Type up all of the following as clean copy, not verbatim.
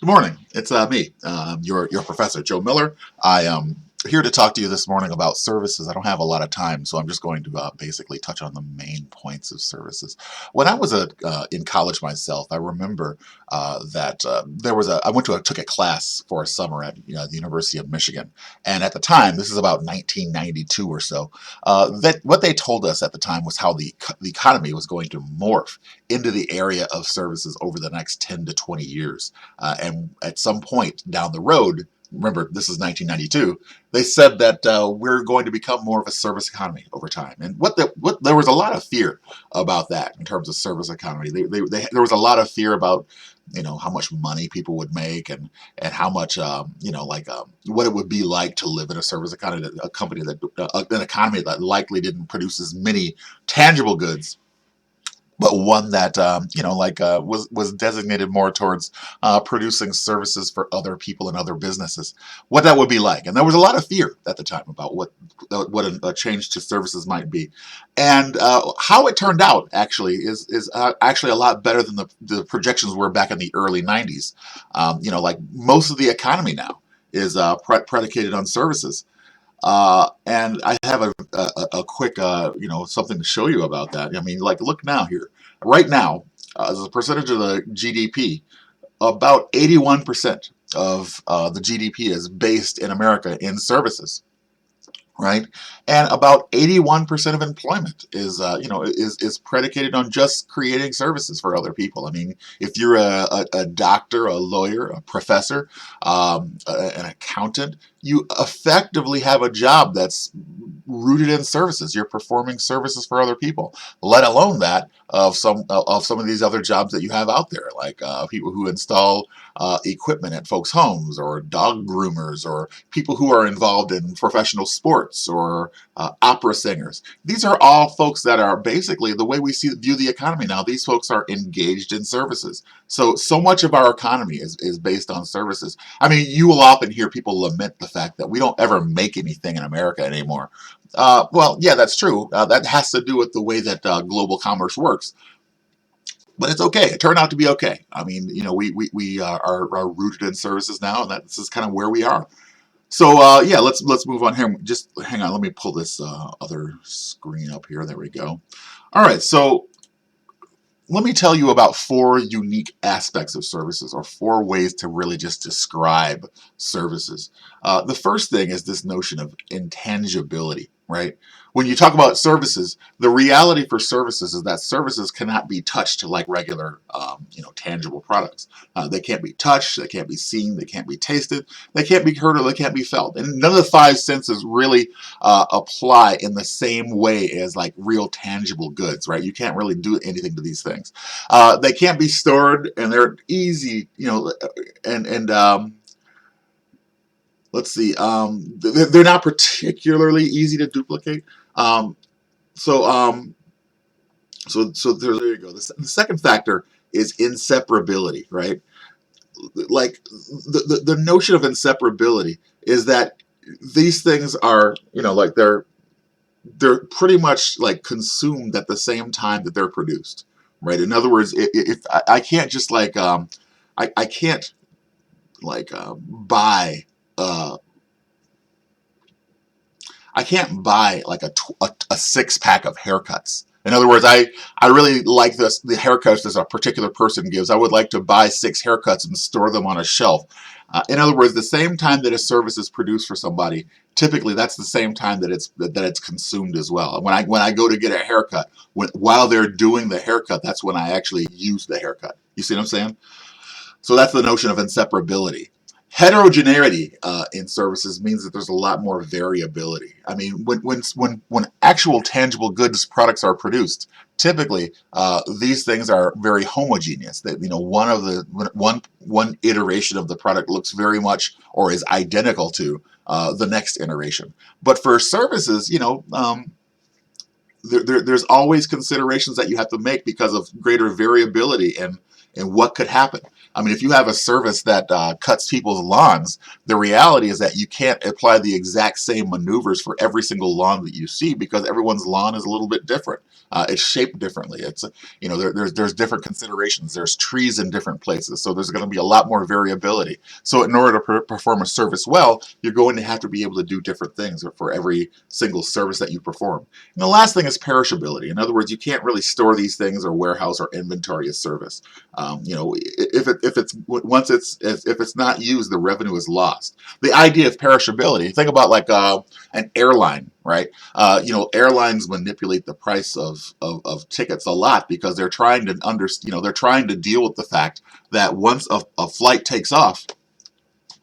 Good morning. It's me, your professor, Joe Miller. I am here to talk to you this morning about services. I don't have a lot of time, so I'm just going to basically touch on the main points of services. When I was in college myself, I remember that there was I went to took a class for a summer at the University of Michigan, and at the time, this is about 1992 or so. That what they told us at the time was how the economy was going to morph into the area of services over the next 10 to 20 years. And at some point down the road, remember this is 1992, they said that we're going to become more of a service economy over time. And what there was a lot of fear about that in terms of service economy. There was a lot of fear about how much money people would make and how much what it would be like to live in a service economy, an economy that likely didn't produce as many tangible goods, but one that was designated more towards producing services for other people and other businesses. What that would be like, and there was a lot of fear at the time about what a change to services might be, and how it turned out actually is actually a lot better than the projections were back in the early '90s. Like most of the economy now is predicated on services. And I have a quick, something to show you about that. I mean, like, look now here. Right now, as a percentage of the GDP, about 81% of the GDP is based in America in services, right? And about 81% of employment is predicated on just creating services for other people. I mean, if you're a doctor, a lawyer, a professor, an accountant, you effectively have a job that's rooted in services. You're performing services for other people, let alone that of some of these other jobs that you have out there, like people who install equipment at folks' homes, or dog groomers, or people who are involved in professional sports, or opera singers. These are all folks that are basically the way we view the economy now. These folks are engaged in services. So much of our economy is based on services. I mean, you will often hear people lament the fact that we don't ever make anything in America anymore. Well, yeah, that's true. That has to do with the way that global commerce works. But it's okay. It turned out to be okay. I mean, we are rooted in services now, and this is kind of where we are. So yeah, let's move on here. Just hang on. Let me pull this other screen up here. There we go. All right. So let me tell you about four unique aspects of services, or four ways to really just describe services. The first thing is this notion of intangibility, right? When you talk about services, the reality for services is that services cannot be touched like regular, tangible products. They can't be touched, they can't be seen, they can't be tasted, they can't be heard, or they can't be felt. And none of the five senses really apply in the same way as like real tangible goods, right? You can't really do anything to these things. They can't be stored, and they're easy, and let's see, they're not particularly easy to duplicate. Um, so, um, so there you go. The second factor is inseparability, right? Like the notion of inseparability is that these things are, like they're pretty much like consumed at the same time that they're produced, right? In other words, if I can't just I can't buy uh, I can't buy like a six pack of haircuts. In other words, I really like the haircuts that a particular person gives. I would like to buy six haircuts and store them on a shelf. In other words, the same time that a service is produced for somebody, typically that's the same time that it's consumed as well. When I go to get a haircut, while they're doing the haircut, that's when I actually use the haircut. You see what I'm saying? So that's the notion of inseparability. Heterogeneity in services means that there's a lot more variability. I mean, when actual tangible goods products are produced, typically these things are very homogeneous. That one iteration of the product looks very much or is identical to the next iteration. But for services, there's always considerations that you have to make because of greater variability in what could happen. I mean, if you have a service that cuts people's lawns, the reality is that you can't apply the exact same maneuvers for every single lawn that you see because everyone's lawn is a little bit different. It's shaped differently. It's there's different considerations. There's trees in different places, so there's going to be a lot more variability. So in order to perform a service well, you're going to have to be able to do different things for every single service that you perform. And the last thing is perishability. In other words, you can't really store these things or warehouse or inventory a service. If it's once if it's not used, the revenue is lost. The idea of perishability. Think about like an airline, right? Airlines manipulate the price of tickets a lot because they're trying to they're trying to deal with the fact that once a flight takes off,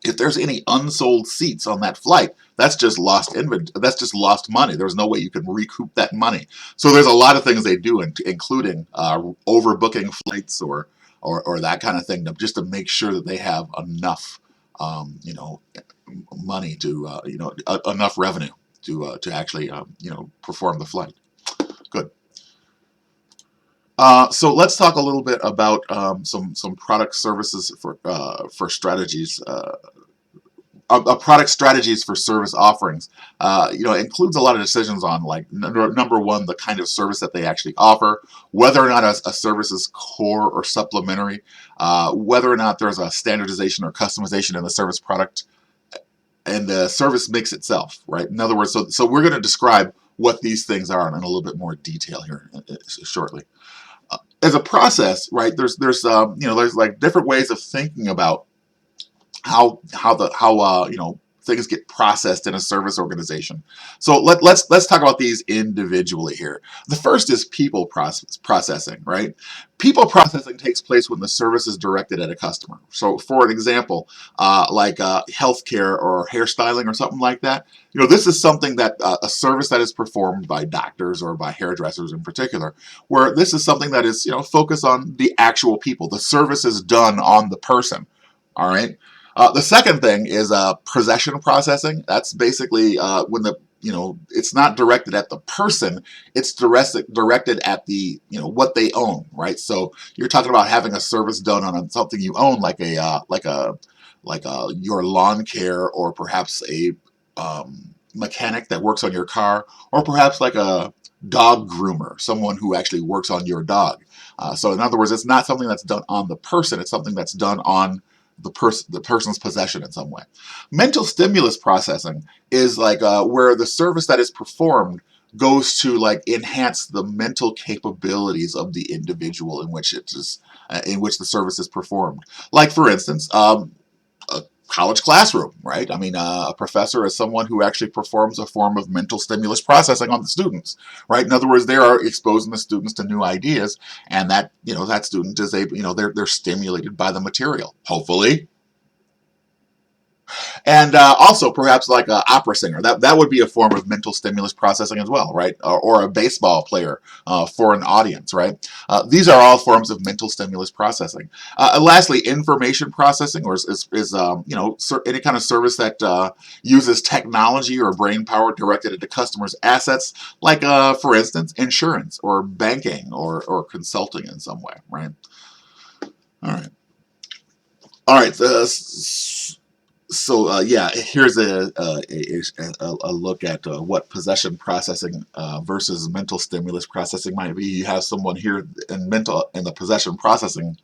if there's any unsold seats on that flight, that's just lost that's just lost money. There's no way you can recoup that money. So there's a lot of things they do, including overbooking flights or that kind of thing, just to make sure that they have enough, money to enough revenue to actually perform the flight. Good. So let's talk a little bit about some product services for strategies. Product strategies for service offerings. It includes a lot of decisions on, like, number one, the kind of service that they actually offer, whether or not a service is core or supplementary, whether or not there's a standardization or customization in the service product, and the service mix itself, right? In other words, so we're going to describe what these things are in a little bit more detail here shortly. As a process, right? There's like different ways of thinking about how things get processed in a service organization. So let's talk about these individually here. The first is people processing, right? People processing takes place when the service is directed at a customer. So for an example, like healthcare or hairstyling or something like that, this is something that a service that is performed by doctors or by hairdressers in particular, where this is something that is focused on the actual people. The service is done on the person. All right. The second thing is possession processing. That's basically when it's not directed at the person, it's directed at the what they own, right? So you're talking about having a service done on something you own, like your lawn care, or perhaps a mechanic that works on your car, or perhaps like a dog groomer, someone who actually works on your dog. So in other words, it's not something that's done on the person, it's something that's done on the person's possession in some way. Mental stimulus processing is like where the service that is performed goes to like enhance the mental capabilities of the individual in which the service is performed. Like, for instance, a college classroom, right? I mean, a professor is someone who actually performs a form of mental stimulus processing on the students, right? In other words, they are exposing the students to new ideas, and that that student is they're stimulated by the material, hopefully. And also perhaps like an opera singer. That would be a form of mental stimulus processing as well, right? Or a baseball player for an audience, right? These are all forms of mental stimulus processing. And lastly, information processing, or is any kind of service that uses technology or brain power directed at the customer's assets, like for instance, insurance or banking or consulting in some way, right? All right. All right. So yeah, here's a look at what possession processing versus mental stimulus processing might be. You have someone here in the possession processing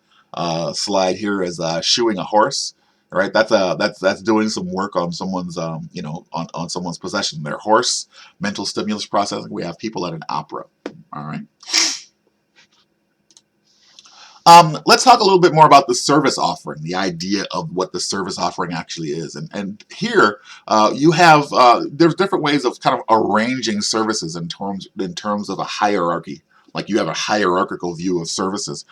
slide here is shoeing a horse. Right, that's doing some work on someone's on someone's possession. Their horse. Mental stimulus processing. We have people at an opera. All right. Let's talk a little bit more about the service offering, the idea of what the service offering actually is. And here you have there's different ways of kind of arranging services in terms of a hierarchy. Like, you have a hierarchical view of services.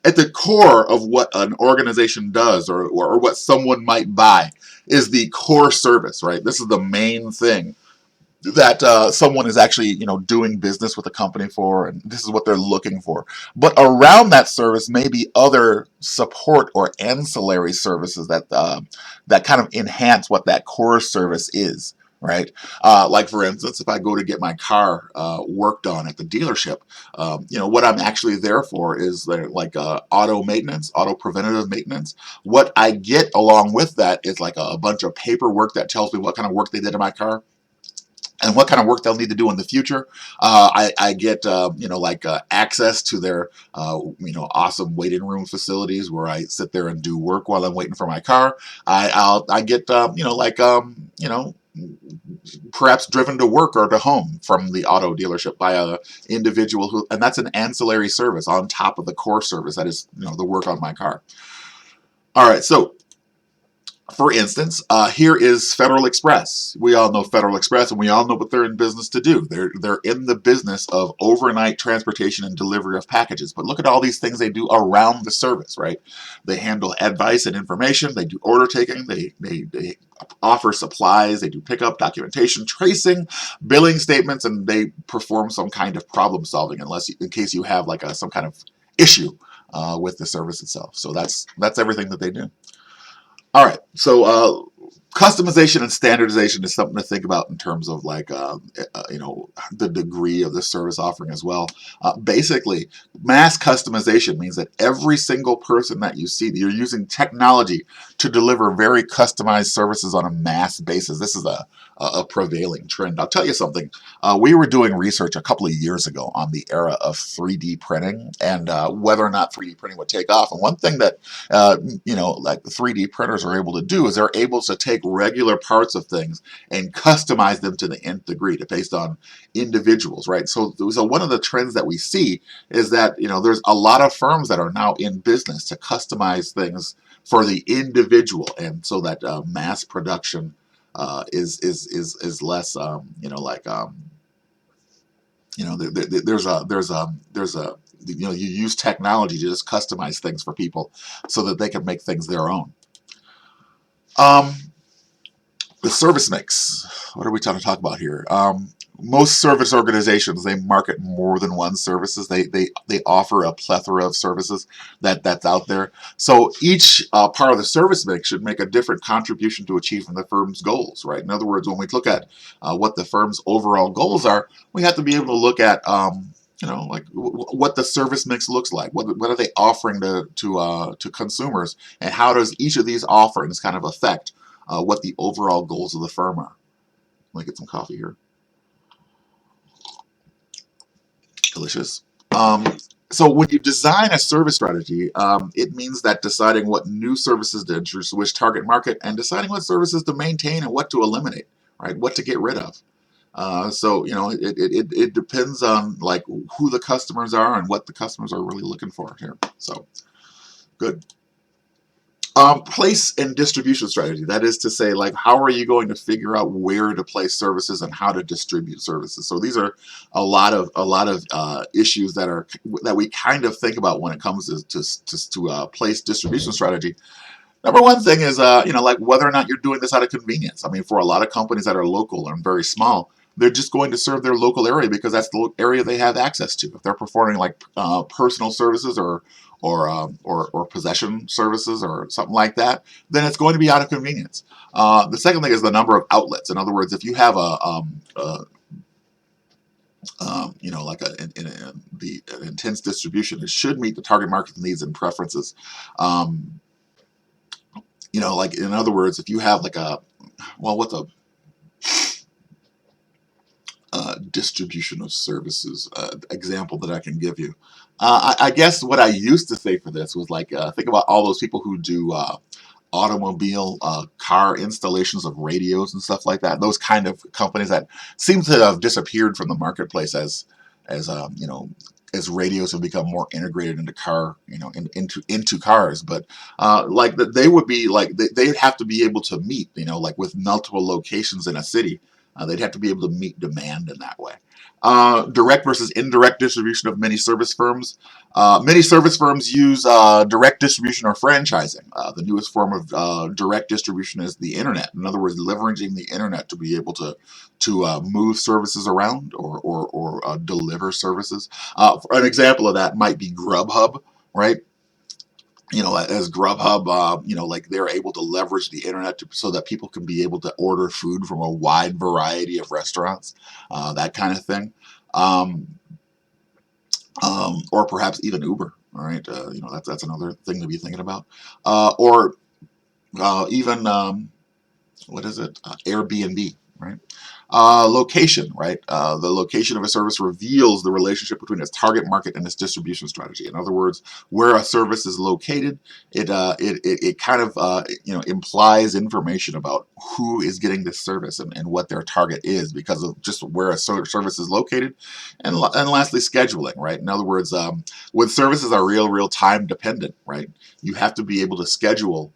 At the core of what an organization does, or what someone might buy, is the core service, right? This is the main thing that someone is actually doing business with a company for, and this is what they're looking for. But around that service may be other support or ancillary services that kind of enhance what that core service is, right? Like, for instance, if I go to get my car worked on at the dealership, what I'm actually there for is like auto maintenance, auto preventative maintenance. What I get along with that is like a bunch of paperwork that tells me what kind of work they did in my car. and what kind of work they'll need to do in the future. I get access to their awesome waiting room facilities where I sit there and do work while I'm waiting for my car. I get perhaps driven to work or to home from the auto dealership by a individual who, and that's an ancillary service on top of the core service that is the work on my car. All right, so for instance, here is Federal Express. We all know Federal Express, and we all know what they're in business to do. They're in the business of overnight transportation and delivery of packages. But look at all these things they do around the service, right? They handle advice and information. They do order taking. They offer supplies. They do pickup, documentation, tracing, billing statements, and they perform some kind of problem solving, in case you have like some kind of issue with the service itself. So that's everything that they do. All right, so customization and standardization is something to think about in terms of the degree of the service offering as well. Basically, mass customization means that every single person that you see, you're using technology to deliver very customized services on a mass basis. This is a prevailing trend. I'll tell you something. We were doing research a couple of years ago on the era of 3D printing and whether or not 3D printing would take off. And one thing that like the 3D printers are able to do is they're able to take regular parts of things and customize them to the nth degree based on individuals, right? So one of the trends that we see is that there's a lot of firms that are now in business to customize things for the individual, and so that mass production is less you use technology to just customize things for people so that they can make things their own. The service mix. What are we trying to talk about here? Most service organizations, they market more than one services. They offer a plethora of services that's out there. So each part of the service mix should make a different contribution to achieving the firm's goals, right? In other words, when we look at what the firm's overall goals are, we have to be able to look at what the service mix looks like. What are they offering to consumers, and how does each of these offerings kind of affect what the overall goals of the firm are? Let me get some coffee here. Delicious. So when you design a service strategy, it means that deciding what new services to introduce to which target market, and deciding what services to maintain and what to eliminate, right? What to get rid of. So it depends on like who the customers are and what the customers are really looking for here. So good. Place and distribution strategy. That is to say, like, how are you going to figure out where to place services and how to distribute services? So these are a lot of issues that we kind of think about when it comes to place distribution strategy. Number one thing is, like whether or not you're doing this out of convenience. I mean, for a lot of companies that are local and very small, they're just going to serve their local area because that's the area they have access to. If they're performing like personal services or possession services or something like that, then it's going to be out of convenience. The second thing is the number of outlets. In other words, if you have an intense distribution, it should meet the target market needs and preferences. Like in other words, if you have like what's a distribution of services example that I can give you? I guess what I used to say for this was like, think about all those people who do automobile car installations of radios and stuff like that. Those kind of companies that seem to have disappeared from the marketplace as radios have become more integrated into into cars. But like they would be like they'd have to be able to meet like with multiple locations in a city. They'd have to be able to meet demand in that way. Direct versus indirect distribution of many service firms. Many service firms use direct distribution or franchising. The newest form of direct distribution is the internet. In other words, leveraging the internet to be able to move services around or deliver services. An example of that might be Grubhub, right? As Grubhub, like they're able to leverage the internet so that people can be able to order food from a wide variety of restaurants, that kind of thing. Or perhaps even Uber, all right? That's another thing to be thinking about. Or even, what is it? Airbnb, right? Location, right? The location of a service reveals the relationship between its target market and its distribution strategy. In other words, where a service is located, it kind of implies information about who is getting this service and what their target is because of just where a service is located, and lastly, scheduling, right? In other words, when services are real time dependent, right? You have to be able to schedule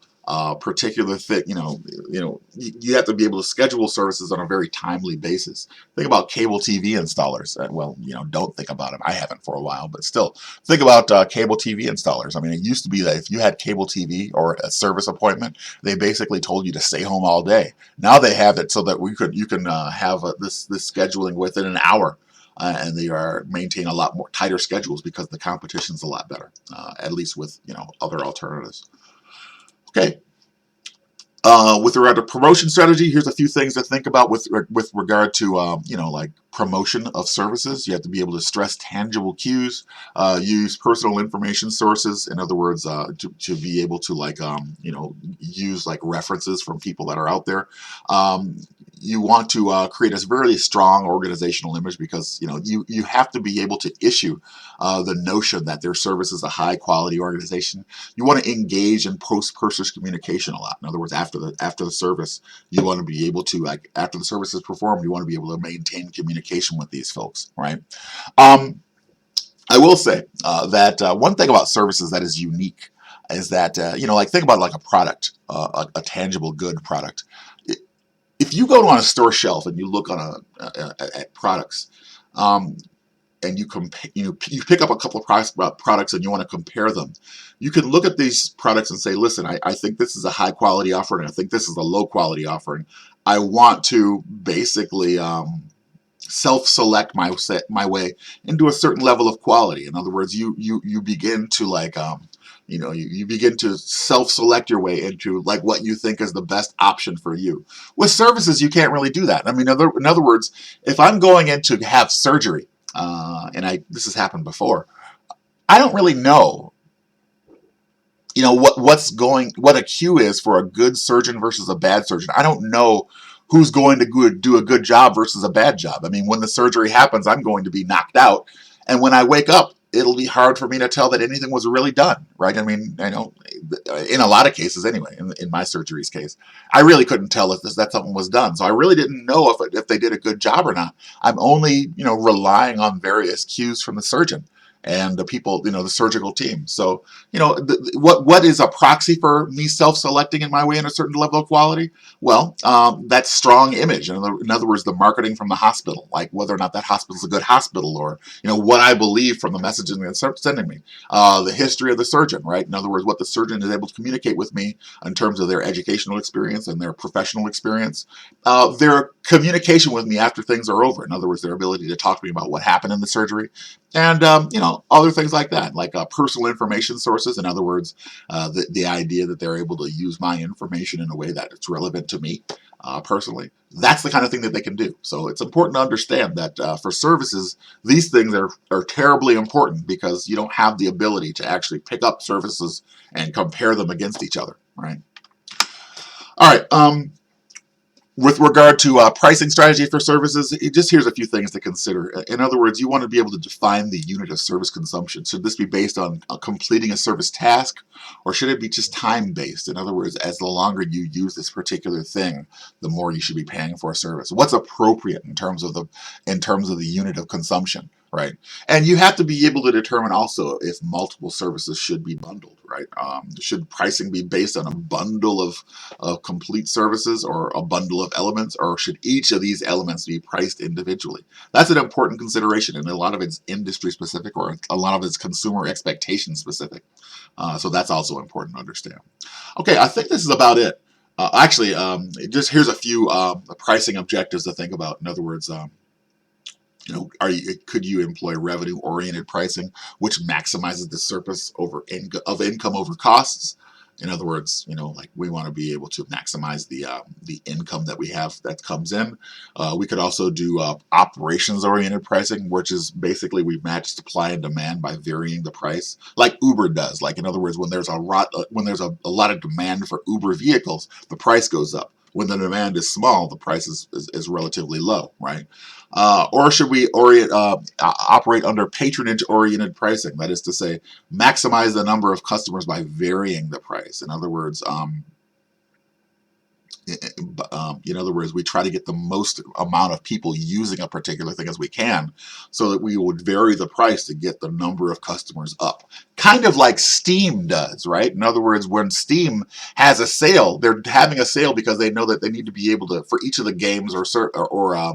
particular thing, you have to be able to schedule services on a very timely basis. Think about cable TV installers. Well, don't think about them. I haven't for a while, but still, think about cable TV installers. I mean, it used to be that if you had cable TV or a service appointment, they basically told you to stay home all day. Now they have it so that you can have this scheduling within an hour. And they are maintaining a lot more tighter schedules because the competition's a lot better, at least with other alternatives. Okay. With regard to promotion strategy, here's a few things to think about with regard to like promotion of services. You have to be able to stress tangible cues, use personal information sources. In other words, to be able to use like references from people that are out there. You want to create a very strong organizational image because you have to be able to issue the notion that their service is a high quality organization. You want to engage in post-purchase communication a lot. In other words, after the service, you want to be able to, like, after the service is performed, you want to be able to maintain communication with these folks, right? I will say that one thing about services that is unique is that like think about like a product, a tangible good product. If you go on a store shelf and you look on at products, and you pick up a couple of products and you want to compare them, you can look at these products and say, listen, I think this is a high quality offering. I think this is a low quality offering. I want to basically self-select my way into a certain level of quality. In other words, you begin to you begin to self-select your way into like what you think is the best option for you. With services, you can't really do that. I mean, in other words, if I'm going in to have surgery, and this has happened before, I don't really know what a cue is for a good surgeon versus a bad surgeon. I don't know who's going to do a good job versus a bad job. I mean, when the surgery happens, I'm going to be knocked out, and when I wake up, it'll be hard for me to tell that anything was really done, right? I mean, I know in a lot of cases anyway, in my surgery's case, I really couldn't tell if that something was done. So I really didn't know if they did a good job or not. I'm only, relying on various cues from the surgeon and the people, the surgical team. So, what is a proxy for me self-selecting in my way in a certain level of quality? Well, that strong image. In other words, the marketing from the hospital, like whether or not that hospital is a good hospital, or what I believe from the messaging they're sending me. The history of the surgeon, right? In other words, what the surgeon is able to communicate with me in terms of their educational experience and their professional experience. Their communication with me after things are over. In other words, their ability to talk to me about what happened in the surgery, and other things like that, like personal information sources. In other words, the idea that they're able to use my information in a way that it's relevant to me personally. That's the kind of thing that they can do. So it's important to understand that for services, these things are terribly important because you don't have the ability to actually pick up services and compare them against each other, right? All right. With regard to pricing strategy for services, here's a few things to consider. In other words, you want to be able to define the unit of service consumption. Should this be based on completing a service task, or should it be just time-based? In other words, as the longer you use this particular thing, the more you should be paying for a service. What's appropriate in terms of the unit of consumption, right? And you have to be able to determine also if multiple services should be bundled, right? Should pricing be based on a bundle of complete services or a bundle of elements, or should each of these elements be priced individually? That's an important consideration, and a lot of it's industry specific, or a lot of it's consumer expectation specific. So that's also important to understand. Okay, I think this is about it. Actually, just here's a few pricing objectives to think about. In other words, could you employ revenue-oriented pricing, which maximizes the surplus of income over costs? In other words, like we want to be able to maximize the income that we have that comes in. We could also do operations-oriented pricing, which is basically we match supply and demand by varying the price, like Uber does. Like in other words, when there's a lot of demand for Uber vehicles, the price goes up. when the demand is small, the price is relatively low, right? Or should we operate under patronage-oriented pricing? That is to say, maximize the number of customers by varying the price. In other words, we try to get the most amount of people using a particular thing as we can, so that we would vary the price to get the number of customers up. Kind of like Steam does, right? In other words, when Steam has a sale, they're having a sale because they know that they need to be able to, for each of the games or software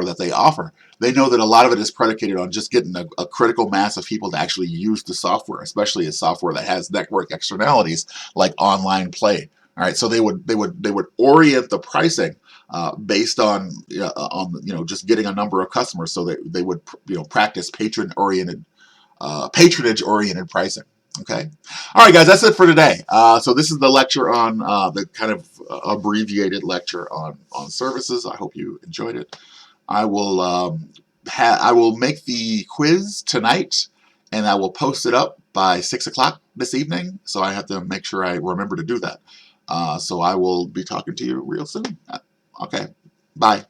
that they offer, they know that a lot of it is predicated on just getting a critical mass of people to actually use the software, especially a software that has network externalities like online play. All right, so they would orient the pricing based on just getting a number of customers, so that they would practice patronage oriented pricing. Okay. All right, guys, that's it for today. So this is the lecture on the kind of abbreviated lecture on services. I hope you enjoyed it. I will make the quiz tonight, and I will post it up by 6 o'clock this evening. So I have to make sure I remember to do that. So I will be talking to you real soon. Okay. Bye.